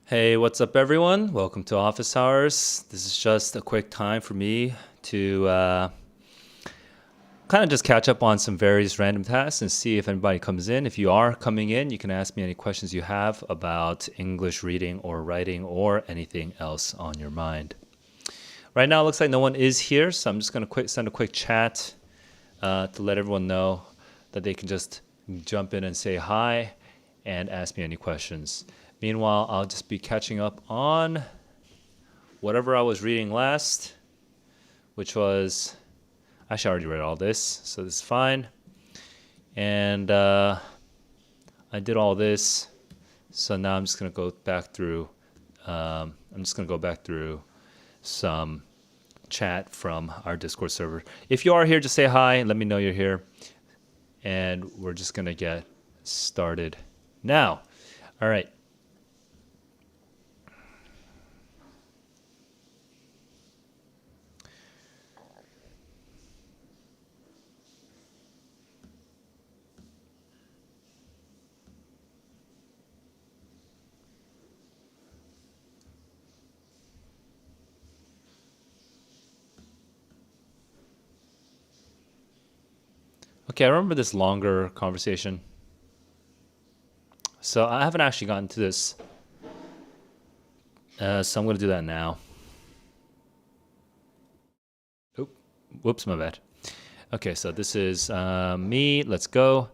Hey, what's up, everyone? Welcome to Office Hours. This is just a quick time for me to kind of just catch up on some various random tasks and see if anybody comes in. If you are coming in, you can ask me any questions you have about English reading or writing or anything else on your mind. Right now, it looks like no one is here, so I'm just going to send a quick chat to let everyone know that they can just jump in and say hi and ask me any questions. Meanwhile, I'll just be catching up on whatever I was reading last, which was actually I already read all this, so this is fine. And I did all this, so now I'm just gonna go back through. I'm just gonna go back through some chat from our Discord server. If you are here, just say hi. Let me know you're here, and we're just gonna get started now. All right. Okay, I remember this longer conversation. So I haven't actually gotten to this, so I'm going to do that now. Oop, whoops, my bad. Okay, so this is me. Let's go.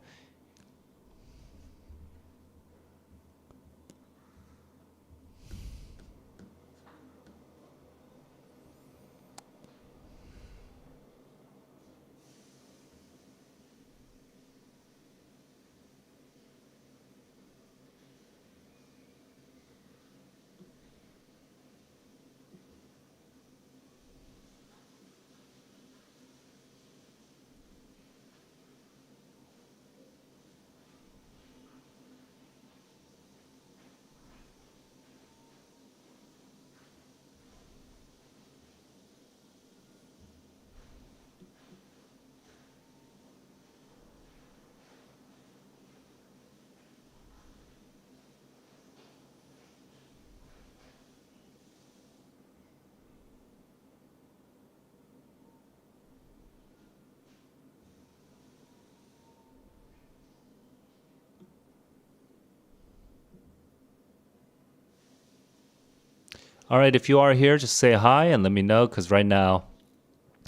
All right, if you are here, just say hi and let me know, because right now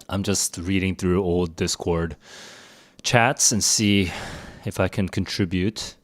I'm just reading through old Discord chats and see if I can contribute.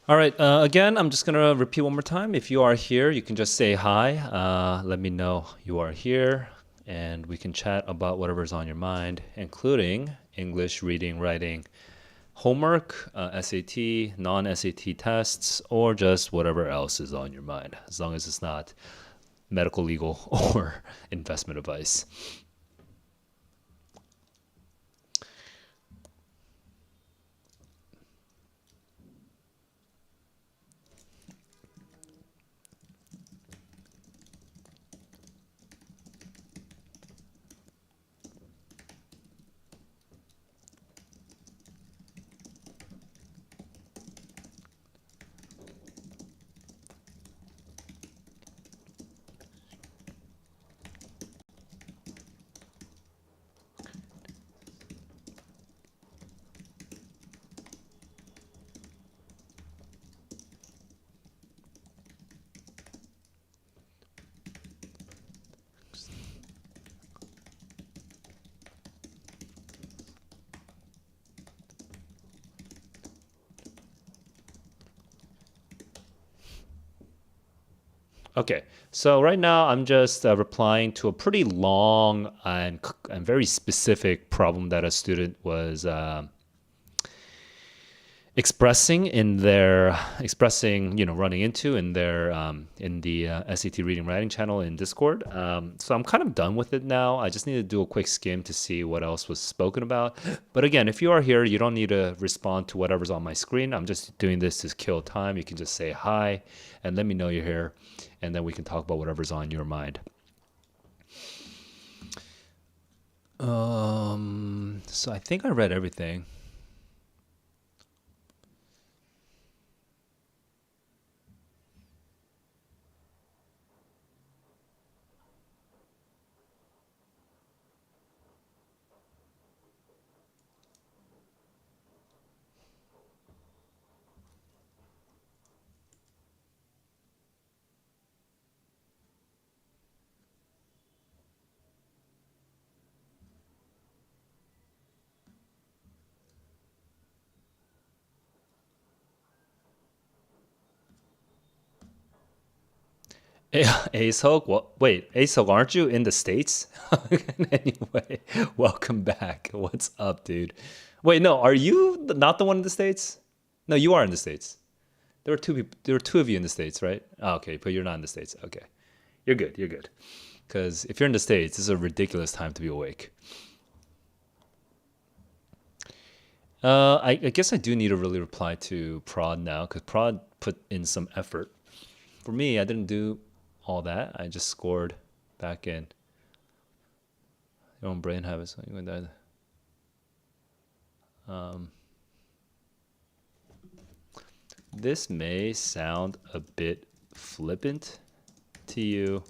All right. Again, I'm just going to repeat one more time. If you are here, you can just say hi. Let me know you are here, and we can chat about whatever's on your mind, including English, reading, writing, homework, SAT, non SAT tests, or just whatever else is on your mind, as long as it's not medical, legal, or investment advice. Okay, so right now I'm just replying to a pretty long and very specific problem that a student was expressing, running into in their in the SAT reading writing channel in Discord. So I'm kind of done with it now. I just need to do a quick skim to see what else was spoken about. But again, if you are here, you don't need to respond to whatever's on my screen. I'm just doing this to kill time. You can just say hi and let me know you're here, and then we can talk about whatever's on your mind. So I think I read everything. ASOG? What? Wait, ASOG, aren't you in the States? Anyway, welcome back. What's up, dude? Wait, no, are you not the one in the States? No, you are in the States. There were two people. There were two of you in the States, right? Oh, okay, but you're not in the States. Okay, you're good. You're good. Because if you're in the States, this is a ridiculous time to be awake. I guess I do need to really reply to Prod now because Prod put in some effort. For me, I didn't do all that. I just scored back in. Your own brain habits. This may sound a bit flippant to you.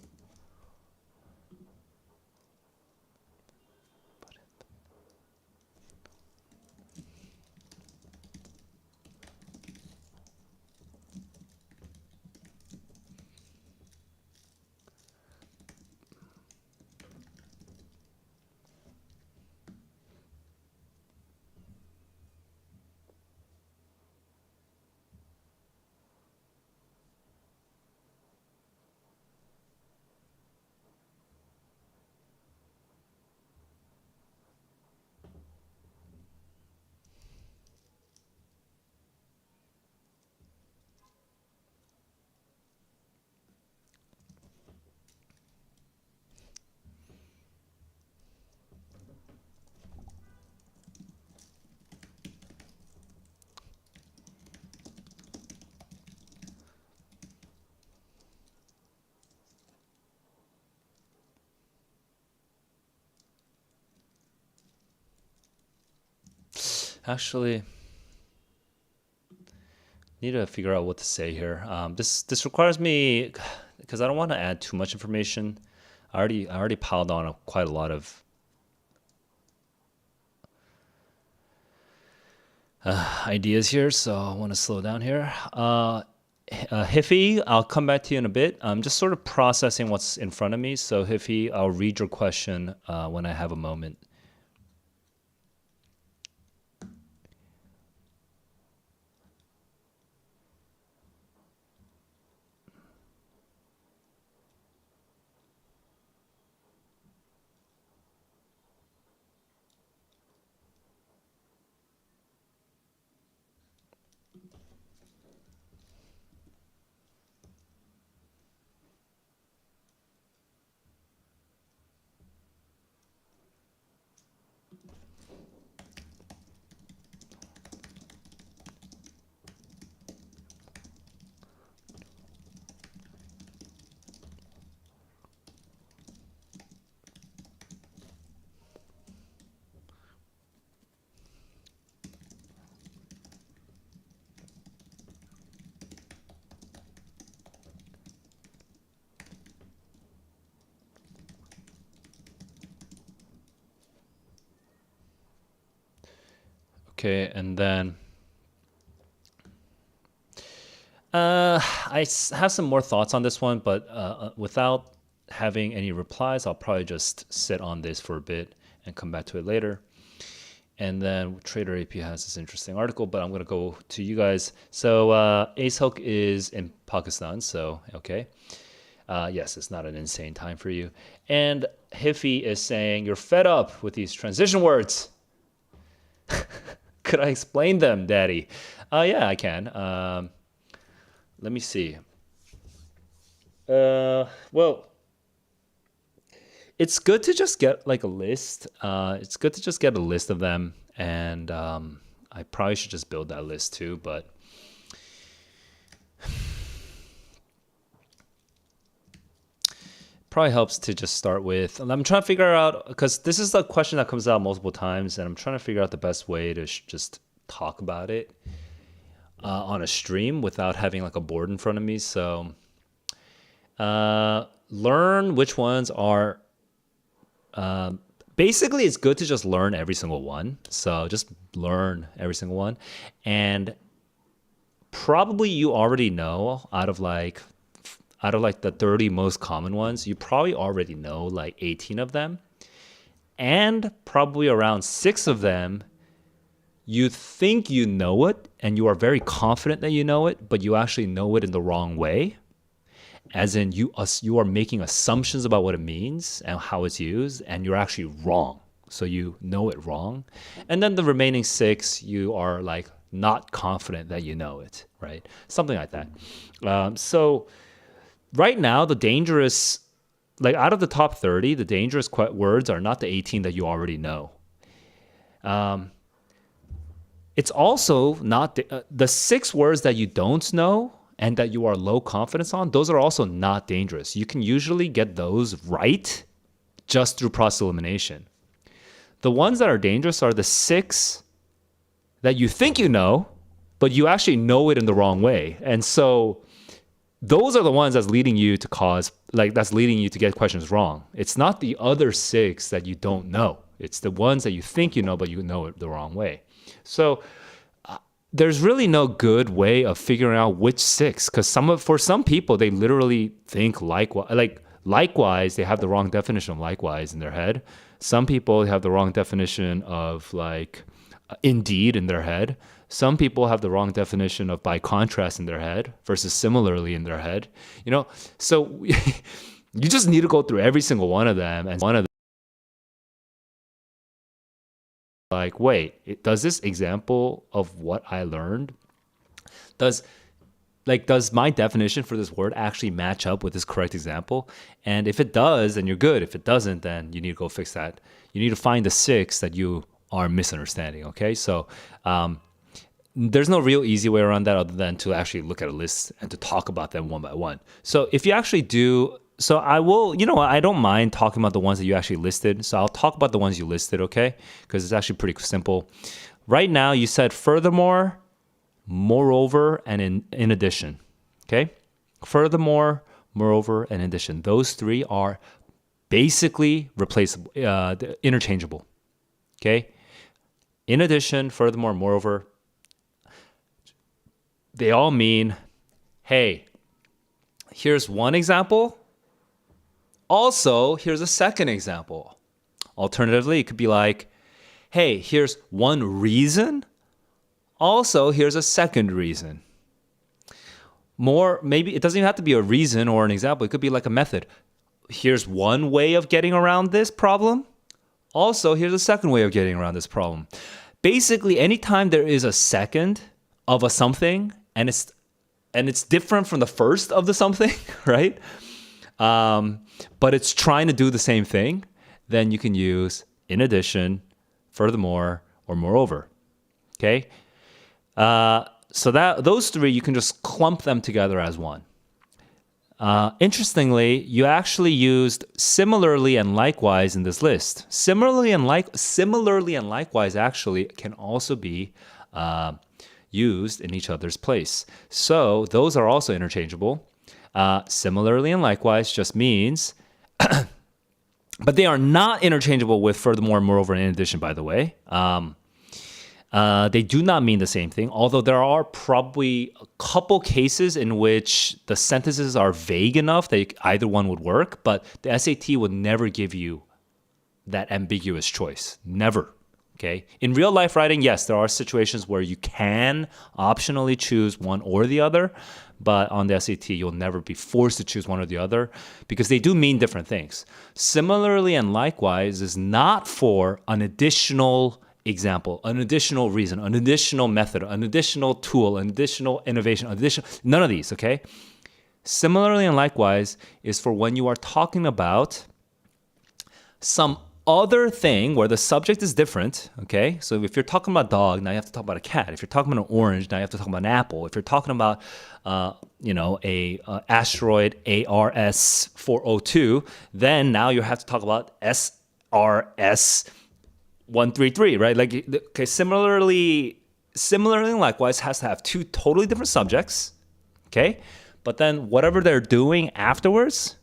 Actually, need to figure out what to say here. This requires me because I don't want to add too much information. I already piled on quite a lot of ideas here, so I want to slow down here. Hiffy, I'll come back to you in a bit. I'm just sort of processing what's in front of me. So Hiffy, I'll read your question when I have a moment. Okay, and then have some more thoughts on this one, but without having any replies, I'll probably just sit on this for a bit and come back to it later. And then Trader AP has this interesting article, but I'm going to go to you guys. So Ace Hook is in Pakistan, so okay. Yes, it's not an insane time for you. And Hiffy is saying, you're fed up with these transition words. Could I explain them, Daddy? Yeah, I can. Let me see. Well, it's good to just get like a list. It's good to just get a list of them, and I probably should just build that list too, but probably helps to just start with. And I'm trying to figure out, because this is a question that comes out multiple times, and I'm trying to figure out the best way to just talk about it on a stream without having like a board in front of me. So learn which ones are basically, it's good to just learn every single one. So just learn every single one, and probably you already know out of like the 30 most common ones, you probably already know like 18 of them, and probably around 6 of them you think you know it and you are very confident that you know it, but you actually know it in the wrong way. As in, you are making assumptions about what it means and how it's used, and you're actually wrong. So you know it wrong. And then the remaining 6, you are like not confident that you know it, right? Something like that. So right now, the dangerous, like out of the top 30, the dangerous words are not the 18 that you already know. It's also not the 6 words that you don't know and that you are low confidence on. Those are also not dangerous. You can usually get those right just through process elimination. The ones that are dangerous are the 6 that you think you know, but you actually know it in the wrong way. And so those are the ones that's leading you to get questions wrong. It's not the other 6 that you don't know. It's the ones that you think you know, but you know it the wrong way. So there's really no good way of figuring out which 6, because for some people, they literally think likewise, they have the wrong definition of likewise in their head. Some people have the wrong definition of like indeed in their head. Some people have the wrong definition of by contrast in their head versus similarly in their head. So you just need to go through every single one of them, and one of them, like, wait, does this example of what I learned, does my definition for this word actually match up with this correct example? And if it does, then you're good. If it doesn't, then you need to go fix that. You need to find the 6 that you are misunderstanding, okay? So there's no real easy way around that other than to actually look at a list and to talk about them one by one. So if you actually do, so I will, I don't mind talking about the ones that you actually listed. So I'll talk about the ones you listed, okay? Because it's actually pretty simple. Right now, you said furthermore, moreover, and in addition, okay? Furthermore, moreover, and in addition. Those 3 are basically replaceable, interchangeable, okay? In addition, furthermore, moreover, they all mean, hey, here's one example. Also, here's a second example. Alternatively, it could be like, hey, here's one reason. Also, here's a second reason. Maybe it doesn't even have to be a reason or an example. It could be like a method. Here's one way of getting around this problem. Also, here's a second way of getting around this problem. Basically, anytime there is a second of a something and it's different from the first of the something, right? But it's trying to do the same thing, then you can use in addition, furthermore, or moreover. Okay? So those 3, you can just clump them together as one. Interestingly, you actually used similarly and likewise in this list. Similarly and likewise actually can also be used in each other's place. So those are also interchangeable. Similarly and likewise just means, but they are not interchangeable with furthermore, moreover, and in addition, by the way. They do not mean the same thing, although there are probably a couple cases in which the sentences are vague enough that either one would work, but the SAT would never give you that ambiguous choice. Never. Okay. In real life writing, yes, there are situations where you can optionally choose one or the other, but on the SAT, you'll never be forced to choose one or the other because they do mean different things. Similarly and likewise is not for an additional example, an additional reason, an additional method, an additional tool, an additional innovation, none of these, okay? Similarly and likewise is for when you are talking about some other thing where the subject is different, okay? So if you're talking about dog, now you have to talk about a cat. If you're talking about an orange, now you have to talk about an apple. If you're talking about, a asteroid ARS 402, then now you have to talk about SRS 133, right? Like, okay, similarly, likewise, has to have two totally different subjects, okay? But then whatever they're doing afterwards,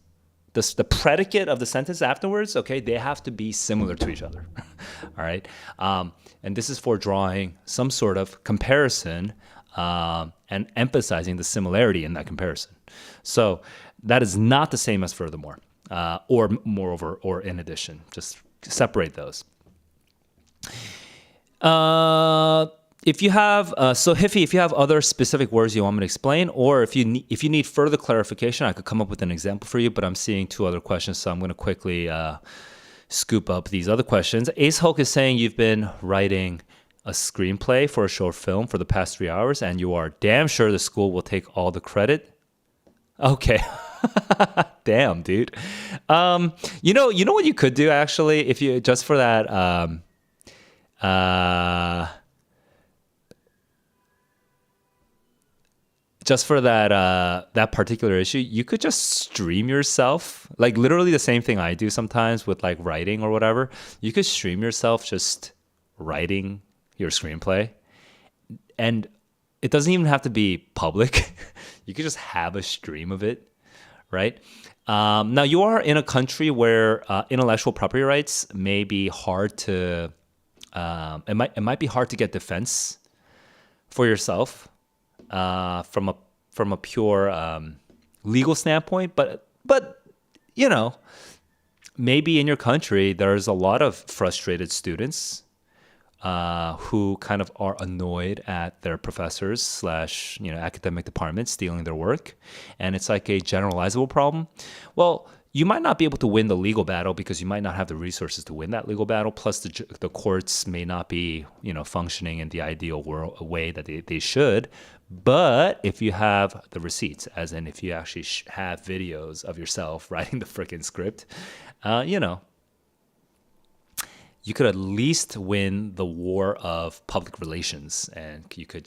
the predicate of the sentence afterwards, okay, they have to be similar to each other, all right? And this is for drawing some sort of comparison and emphasizing the similarity in that comparison. So that is not the same as furthermore, or moreover, or in addition. Just separate those. If you have, so Hiffy, if you have other specific words you want me to explain, or if you need further clarification, I could come up with an example for you, but I'm seeing two other questions, so I'm going to quickly scoop up these other questions. Ace Hulk is saying you've been writing a screenplay for a short film for the past 3 hours, and you are damn sure the school will take all the credit. Okay. Damn, dude. You know what you could do, actually, if you, just for that, that particular issue, you could just stream yourself, like literally the same thing I do sometimes with like writing or whatever. You could stream yourself just writing your screenplay, and it doesn't even have to be public. You could just have a stream of it, right? Now you are in a country where intellectual property rights may be hard to. It might be hard to get defense for yourself. From a pure legal standpoint, but maybe in your country there's a lot of frustrated students who kind of are annoyed at their professors / academic departments stealing their work, and it's like a generalizable problem. Well, you might not be able to win the legal battle because you might not have the resources to win that legal battle. Plus, the courts may not be, functioning in the ideal way that they should. But if you have the receipts, as in if you actually have videos of yourself writing the freaking script, you could at least win the war of public relations, and you could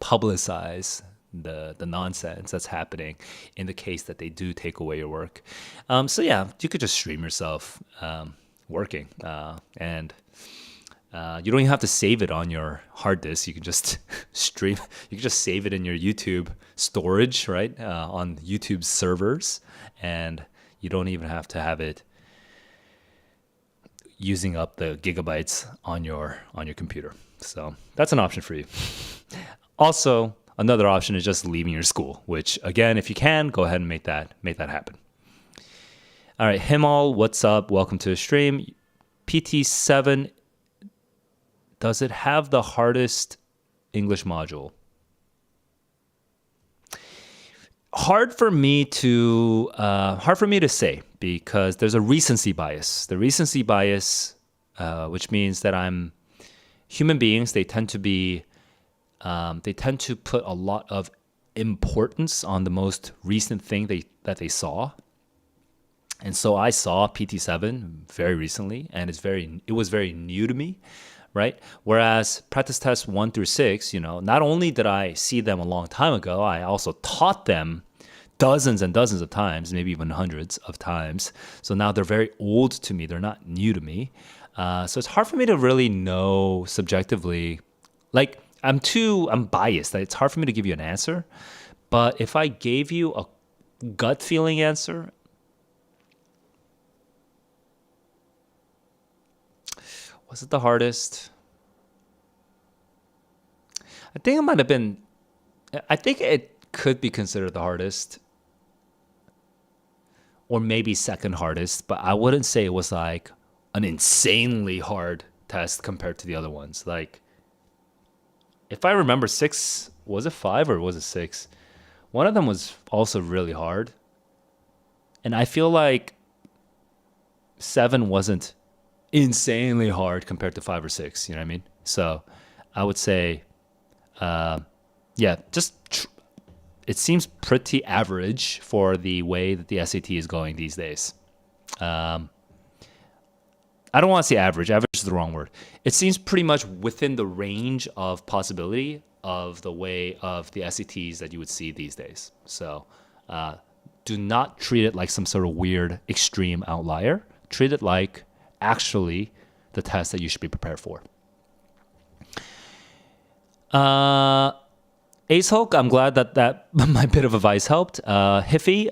publicize the nonsense that's happening in the case that they do take away your work. So yeah, you could just stream yourself working, and you don't even have to save it on your hard disk. You can just stream. You can just save it in your YouTube storage, right, on YouTube servers, and you don't even have to have it using up the gigabytes on your computer. So that's an option for you. Also, another option is just leaving your school, which again, if you can, go ahead and make that happen. All right, Himal, what's up? Welcome to the stream. PT7, does it have the hardest English module? Hard for me to say, because there's a recency bias. The recency bias, which means that human beings, they tend to put a lot of importance on the most recent thing that they saw. And so I saw PT7 very recently, and it was very new to me, right? Whereas practice tests 1 through 6, not only did I see them a long time ago, I also taught them dozens and dozens of times, maybe even hundreds of times. So now they're very old to me. They're not new to me. So it's hard for me to really know subjectively. Like, I'm biased. It's hard for me to give you an answer. But if I gave you a gut feeling answer, Was it the hardest? I think it might have been. I think it could be considered the hardest, or maybe second hardest. But I wouldn't say it was like an insanely hard test compared to the other ones. Like, if I remember, six, was it five or was it six? One of them was also really hard, and I feel like seven wasn't insanely hard compared to five or six. You know what I mean? So I would say, yeah, it seems pretty average for the way that the SAT is going these days. I don't want to say average. Average is the wrong word. It seems pretty much within the range of possibility of the way of the SATs that you would see these days. So do not treat it like some sort of weird extreme outlier. Treat it like actually the test that you should be prepared for. Ace Hulk, I'm glad that my bit of advice helped. Hiffy,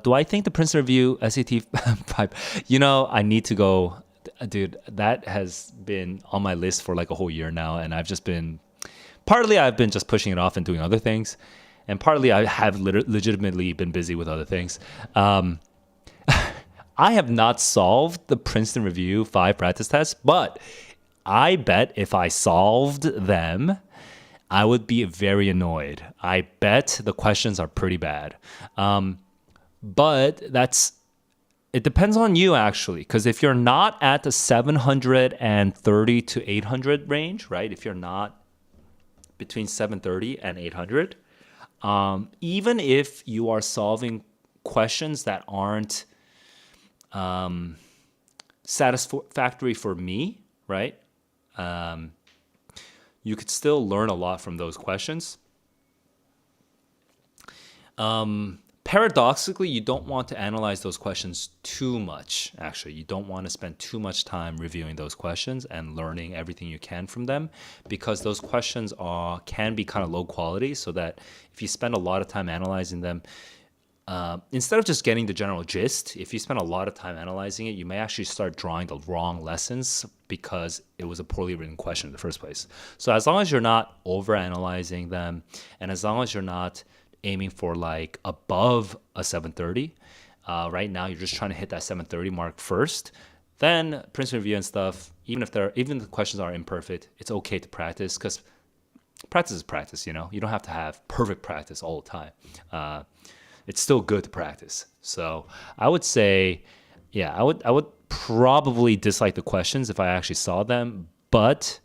do I think the Princeton Review SAT 5? I need to go. Dude, that has been on my list for like a whole year now, and I've been just pushing it off and doing other things, and partly I have legitimately been busy with other things. I have not solved the Princeton Review 5 practice tests, but I bet if I solved them, I would be very annoyed. I bet the questions are pretty bad. But it depends on you, actually, because if you're not at the 730 to 800 range, right? If you're not between 730 and 800, even if you are solving questions that aren't satisfactory for me, right? You could still learn a lot from those questions. Paradoxically, you don't want to analyze those questions too much, actually. You don't want to spend too much time reviewing those questions and learning everything you can from them, because those questions can be kind of low quality, so that if you spend a lot of time analyzing them, instead of just getting the general gist, if you spend a lot of time analyzing it, you may actually start drawing the wrong lessons because it was a poorly written question in the first place. So as long as you're not overanalyzing them, and as long as you're not aiming for like above a 730, right now you're just trying to hit that 730 mark first, then Princeton Review and stuff, even if the questions are imperfect, it's okay to practice, because practice is practice. You don't have to have perfect practice all the time. It's still good to practice. So I would say, yeah, I would probably dislike the questions if I actually saw them, but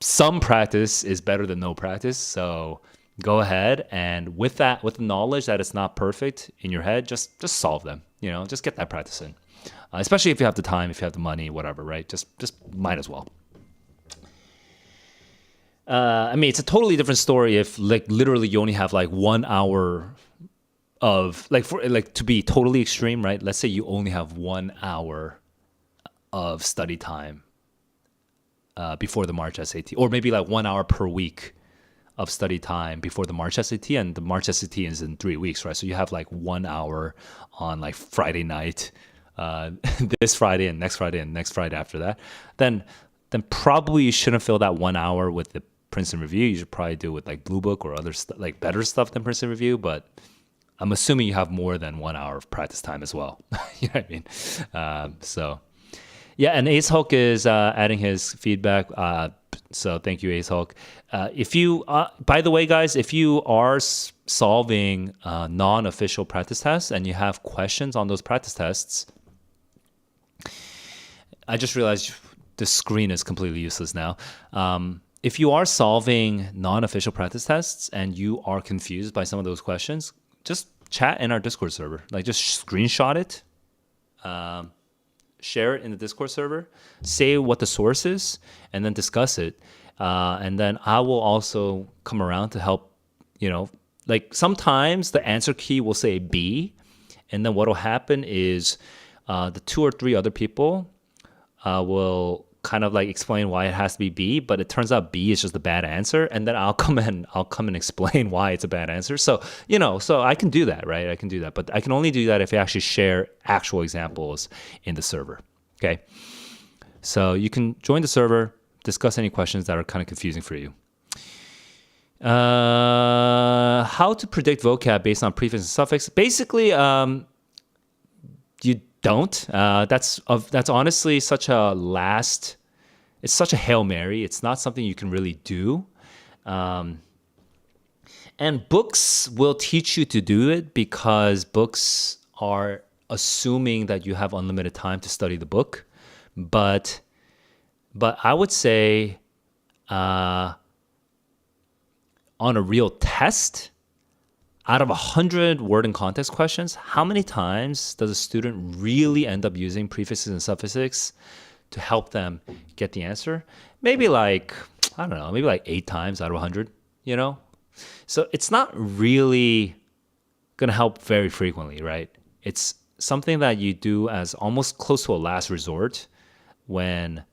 some practice is better than no practice. So go ahead, and with the knowledge that it's not perfect in your head, just solve them. Just get that practice in, especially if you have the time, if you have the money, whatever, right? Just might as well. It's a totally different story if literally you only have 1 hour of to be totally extreme, right? Let's say you only have 1 hour of study time before the March SAT, or maybe 1 hour per week of study time before the March SAT, and the March SAT is in 3 weeks, right? So you have 1 hour on Friday night, this Friday and next Friday and next Friday after that. Then probably you shouldn't fill that 1 hour with the Princeton Review. You should probably do it with Blue Book or other better stuff than Princeton Review. But I'm assuming you have more than 1 hour of practice time as well. You know what I mean? So yeah, and Ace Hulk is adding his feedback. So thank you, Ace Hulk. If you, by the way, guys, if you are solving non-official practice tests and you have questions on those practice tests, I just realized the screen is completely useless now. If you are solving non-official practice tests and you are confused by some of those questions, just chat in our Discord server. Just screenshot it, share it in the Discord server, say what the source is, and then discuss it. And then I will also come around to help. Sometimes the answer key will say B, and then what will happen is the 2 or 3 other people will kind of explain why it has to be B, but it turns out B is just a bad answer, and then I'll come and explain why it's a bad answer. So so I can do that, right? I can do that, but I can only do that if you actually share actual examples in the server. Okay. So you can join the server, discuss any questions that are kind of confusing for you. How to predict vocab based on prefix and suffix? Basically, you don't. That's honestly such a last. It's such a Hail Mary. It's not something you can really do. And books will teach you to do it because books are assuming that you have unlimited time to study the book. But I would say on a real test, out of 100 word and context questions, how many times does a student really end up using prefixes and suffixes to help them get the answer? Maybe like, I don't know, maybe like 8 times out of 100, you know? So it's not really going to help very frequently, right? It's something that you do as almost close to a last resort when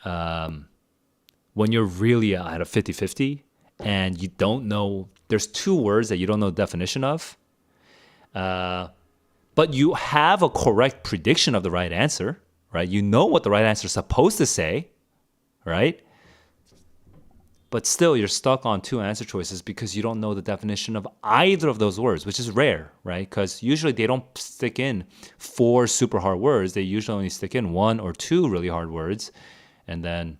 you're really at a 50-50 and you don't know, there's 2 words that you don't know the definition of, but you have a correct prediction of the right answer, right? You know what the right answer is supposed to say, right? But still, you're stuck on 2 answer choices because you don't know the definition of either of those words, which is rare, right? Because usually they don't stick in 4 super hard words. They usually only stick in 1 or 2 really hard words. And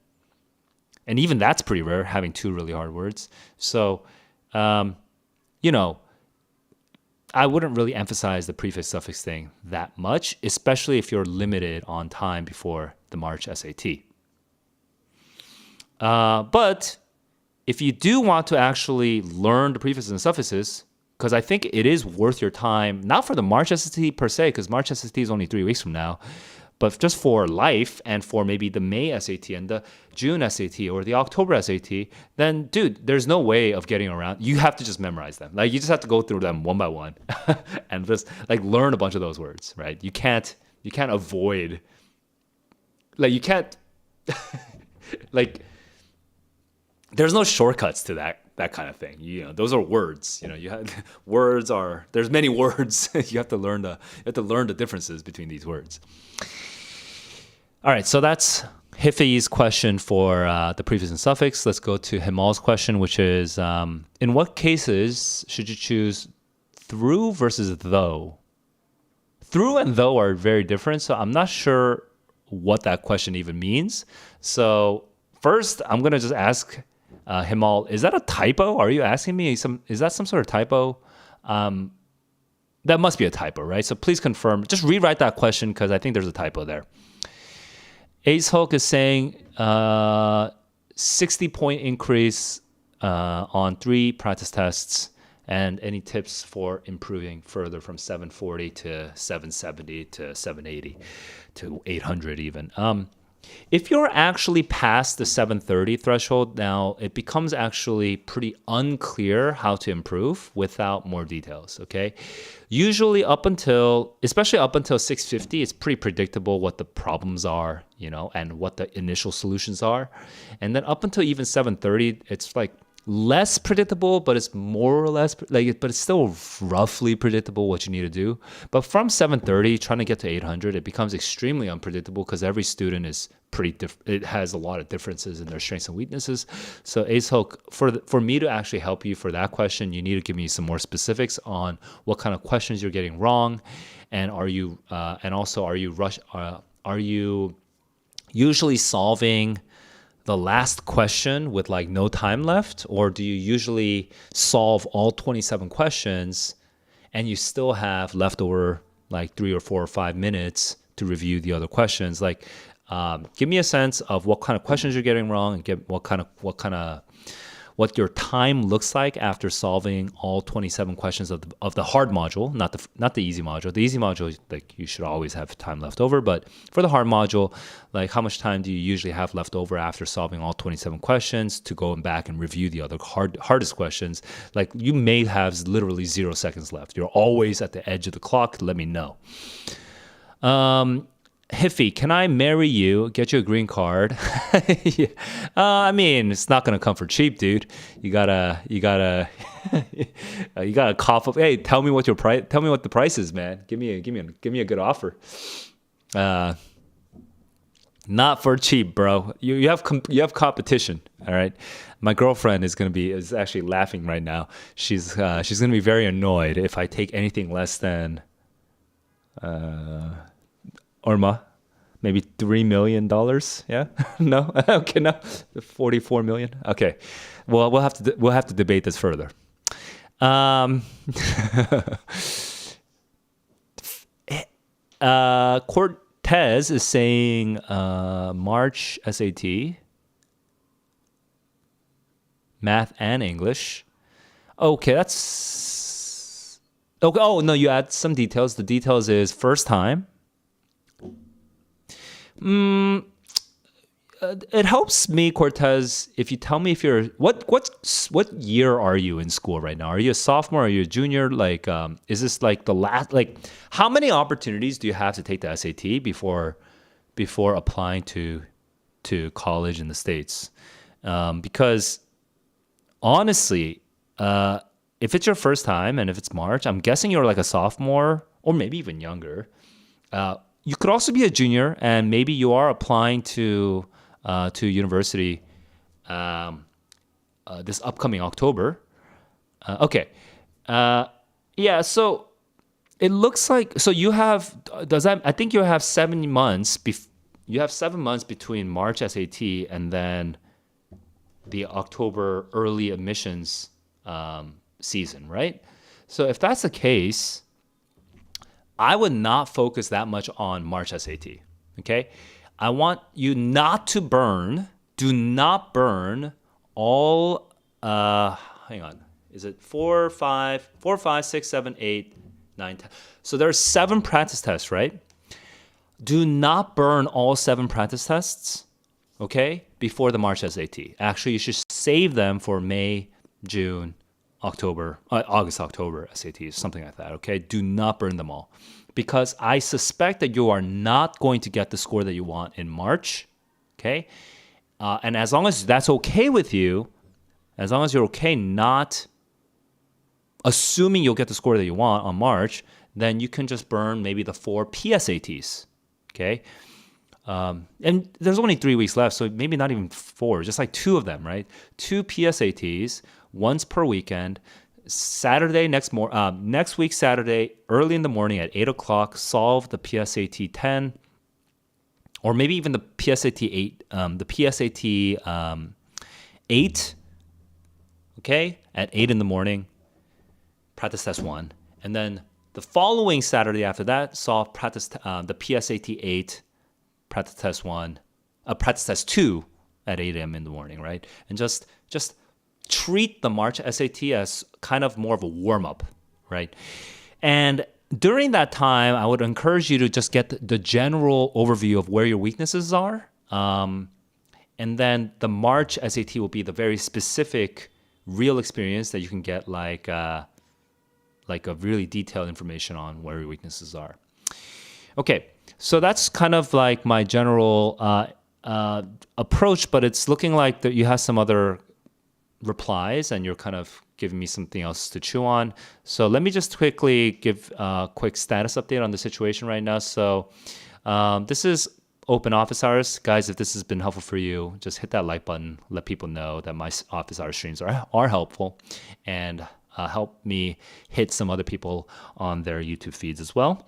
even that's pretty rare, having 2 really hard words. So, you know, I wouldn't really emphasize the prefix suffix thing that much, especially if you're limited on time before the March SAT. But if you do want to actually learn the prefixes and suffixes, because I think it is worth your time, not for the March SAT per se, because March SAT is only 3 weeks from now, but just for life and for maybe the May SAT and the June SAT or the October SAT, then dude, there's no way of getting around. You have to just memorize them. Like you just have to go through them one by one and just like learn a bunch of those words, right? You can't avoid, like you can't, like there's no shortcuts to that kind of thing. You know, those are words. You know, there's many words. You have to learn the differences between these words. All right, so that's Hifi's question for the prefix and suffix. Let's go to Himal's question, which is, in what cases should you choose through versus though? Through and though are very different, so I'm not sure what that question even means. So first, I'm going to just ask Himal, is that a typo? Are you asking me? Is that some sort of typo? That must be a typo, right? So please confirm. Just rewrite that question because I think there's a typo there. Ace Hulk is saying 60-point increase on 3 practice tests, and any tips for improving further from 740 to 770 to 780 to 800 even. If you're actually past the 730 threshold, now it becomes actually pretty unclear how to improve without more details, okay? Usually especially up until 650, it's pretty predictable what the problems are, you know, and what the initial solutions are. And then up until even 730, it's like less predictable, but it's more or less but it's still roughly predictable what you need to do. But from 730 trying to get to 800, it becomes extremely unpredictable because every student is it has a lot of differences in their strengths and weaknesses. So Ace Hulk, for me to actually help you for that question, you need to give me some more specifics on what kind of questions you're getting wrong, and are you usually solving the last question with like no time left, or do you usually solve all 27 questions and you still have leftover like 3 or 4 or 5 minutes to review the other questions? Like, give me a sense of what kind of questions you're getting wrong, and get what your time looks like after solving all 27 questions of the hard module, not the easy module. The easy module, like you should always have time left over, but for the hard module, like how much time do you usually have left over after solving all 27 questions to go back and review the other hardest questions? Like you may have literally 0 seconds left. You're always at the edge of the clock. Let me know. Hiffy, can I marry you, get you a green card? Yeah. I mean, it's not gonna come for cheap, dude. You gotta you gotta cough up. Hey, tell me what the price is, man. Give me a good offer. Not for cheap, bro. You have competition. All right. My girlfriend is actually laughing right now. She's gonna be very annoyed if I take anything less than Orma, maybe $3 million. Yeah. No. Okay. No. 44 million. Okay. Well, we'll have to debate this further. Um, Cortez is saying March SAT, math and English. Okay, that's okay. Oh no, you add some details. The details is first time. It helps me, Cortez, if you tell me if you're what year are you in school right now? Are you a sophomore? Are you a junior? Like, is this like the last? Like, how many opportunities do you have to take the SAT before applying to college in the States? Because honestly, if it's your first time and if it's March, I'm guessing you're like a sophomore or maybe even younger. You could also be a junior, and maybe you are applying to university this upcoming October. Okay, yeah. So it looks like you have does that? I think you have 7 months. You have 7 months between March SAT and then the October early admissions season, right? So if that's the case, I would not focus that much on March SAT. Okay, I want you not to do not burn all. Hang on, is it 4, 5, 4, 5, 6, 7, 8, 9, 10? So there's 7 practice tests, right? Do not burn all 7 practice tests, okay, before the March SAT. Actually, you should save them for May, June, October, August, October SATs, something like that, okay? Do not burn them all because I suspect that you are not going to get the score that you want in March, okay? And as long as that's okay with you, as long as you're okay not assuming you'll get the score that you want on March, then you can just burn maybe the 4 PSATs, okay? And there's only 3 weeks left, so maybe not even 4, just like 2 of them, right? 2 PSATs, once per weekend. Saturday next week Saturday early in the morning at 8:00, solve the PSAT 10, or maybe even the PSAT 8. The PSAT 8, okay, at 8 in the morning. Practice test 1, and then the following Saturday after that, solve the PSAT 8. Practice test 1, practice test 2 at 8 a.m. in the morning, right? And just treat the March SAT as kind of more of a warm-up, right? And during that time, I would encourage you to just get the general overview of where your weaknesses are. And then the March SAT will be the very specific, real experience that you can get like a really detailed information on where your weaknesses are. Okay, so that's kind of like my general approach, but it's looking like that you have some other replies and you're kind of giving me something else to chew on. So let me just quickly give a quick status update on the situation right now. So this is open office hours. Guys, if this has been helpful for you, just hit that like button. Let people know that my office hour streams are helpful and help me hit some other people on their YouTube feeds as well.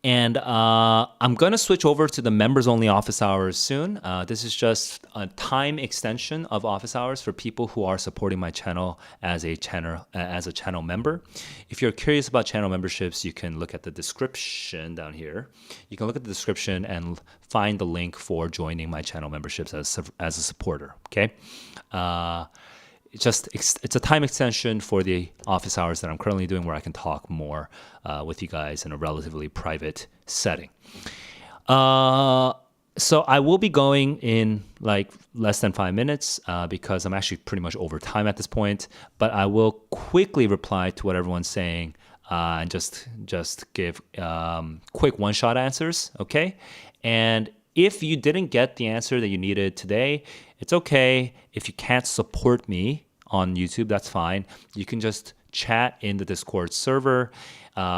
And I'm going to switch over to the members-only office hours soon. This is just a time extension of office hours for people who are supporting my channel as a channel member. If you're curious about channel memberships, you can look at the description down here. You can look at the description and find the link for joining my channel memberships as a supporter, okay? It's a time extension for the office hours that I'm currently doing where I can talk more with you guys in a relatively private setting. So I will be going in like less than 5 minutes because I'm actually pretty much over time at this point, but I will quickly reply to what everyone's saying and just give quick one-shot answers, okay? And if you didn't get the answer that you needed today, it's okay. If you can't support me on YouTube, that's fine. You can just chat in the Discord server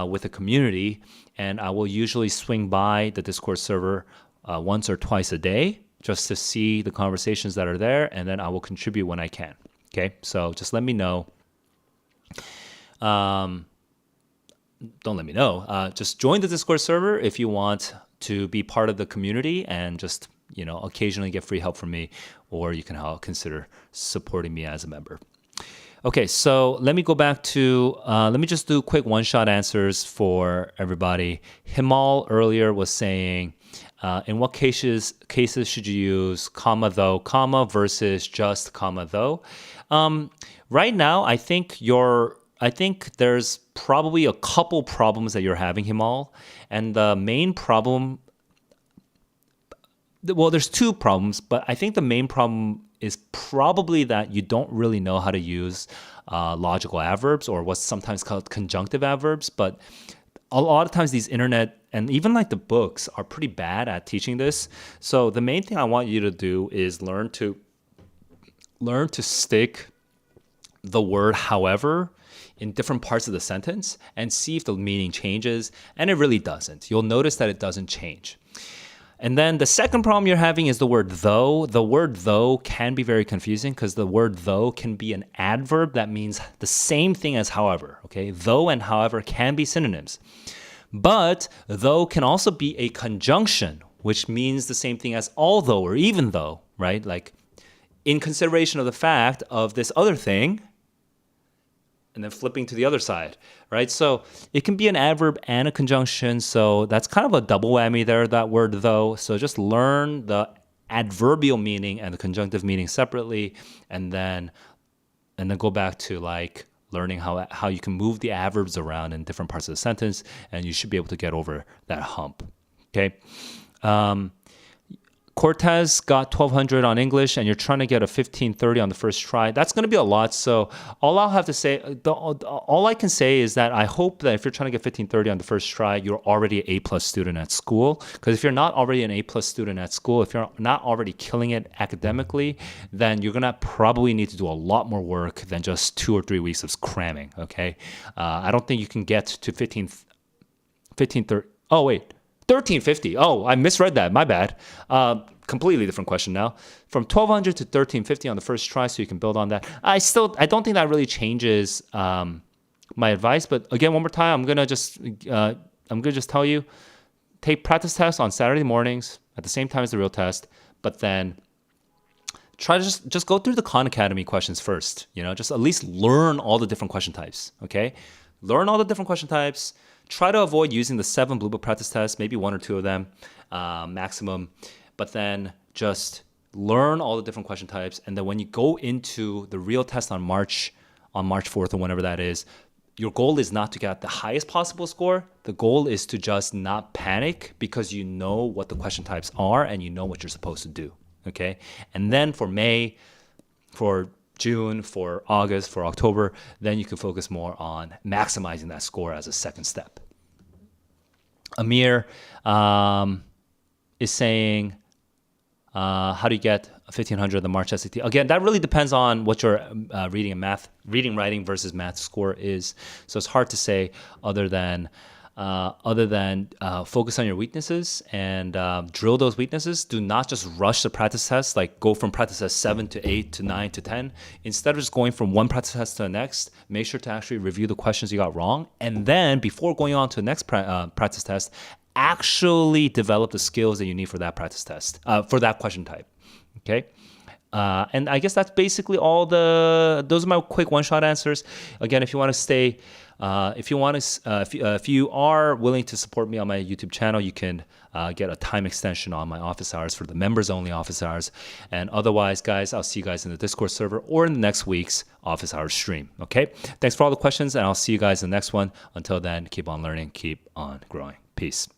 with the community, and I will usually swing by the Discord server once or twice a day just to see the conversations that are there, and then I will contribute when I can. Okay, so just let me know. Don't let me know. Just join the Discord server if you want to be part of the community and just, occasionally get free help from me, or you can consider supporting me as a member. Okay, so let me go back to, let me just do quick one-shot answers for everybody. Himal earlier was saying, in what cases should you use comma, though, comma versus just comma, though? Right now, I think there's probably a couple problems that you're having, Himal. And the main problem, well, there's two problems, but I think the main problem is probably that you don't really know how to use logical adverbs, or what's sometimes called conjunctive adverbs. But a lot of times these internet and even like the books are pretty bad at teaching this. So the main thing I want you to do is learn to stick the word however in different parts of the sentence and see if the meaning changes. And it really doesn't. You'll notice that it doesn't change. And then the second problem you're having is the word though. The word though can be very confusing because the word though can be an adverb that means the same thing as however. Okay, though and however can be synonyms. But though can also be a conjunction, which means the same thing as although or even though, right? Like in consideration of the fact of this other thing, and then flipping to the other side, right? So it can be an adverb and a conjunction. So that's kind of a double whammy there, that word though. So just learn the adverbial meaning and the conjunctive meaning separately, and then go back to like learning how you can move the adverbs around in different parts of the sentence, and you should be able to get over that hump. Okay. Cortez got 1200 on English, and you're trying to get a 1530 on the first try. That's going to be a lot. So all I'll have to say, all I can say is that I hope that if you're trying to get 1530 on the first try, you're already an A+ student at school. Because if you're not already an A+ student at school, if you're not already killing it academically, then you're going to probably need to do a lot more work than just 2 or 3 weeks of cramming. Okay. I don't think you can get to 1530. Oh, wait. 1350. Oh, I misread that. My bad. Completely different question now. From 1200 to 1350 on the first try, so you can build on that. I don't think that really changes my advice. But again, one more time, I'm gonna just tell you, take practice tests on Saturday mornings at the same time as the real test. But then try to just go through the Khan Academy questions first. Just at least learn all the different question types. Okay, learn all the different question types. Try to avoid using the 7 Blue Book practice tests, maybe 1 or 2 of them maximum. But then just learn all the different question types. And then when you go into the real test on March 4th or whenever that is, your goal is not to get the highest possible score. The goal is to just not panic because you know what the question types are and you know what you're supposed to do. Okay? And then for May, for June, for August, for October, then you can focus more on maximizing that score as a second step. Amir is saying, how do you get a 1500 the March SAT? Again, that really depends on what your reading, writing versus math score is. So it's hard to say other than focus on your weaknesses and drill those weaknesses. Do not just rush the practice test, like go from practice test 7 to 8 to 9 to 10. Instead of just going from one practice test to the next, make sure to actually review the questions you got wrong. And then before going on to the next practice test, actually develop the skills that you need for that practice test, for that question type. Okay. And I guess that's basically those are my quick one-shot answers. Again, if you want to stay, if you are willing to support me on my YouTube channel, you can get a time extension on my office hours for the members only office hours. And otherwise, guys, I'll see you guys in the Discord server or in the next week's office hours stream. Okay. Thanks for all the questions, and I'll see you guys in the next one. Until then, keep on learning, keep on growing. Peace.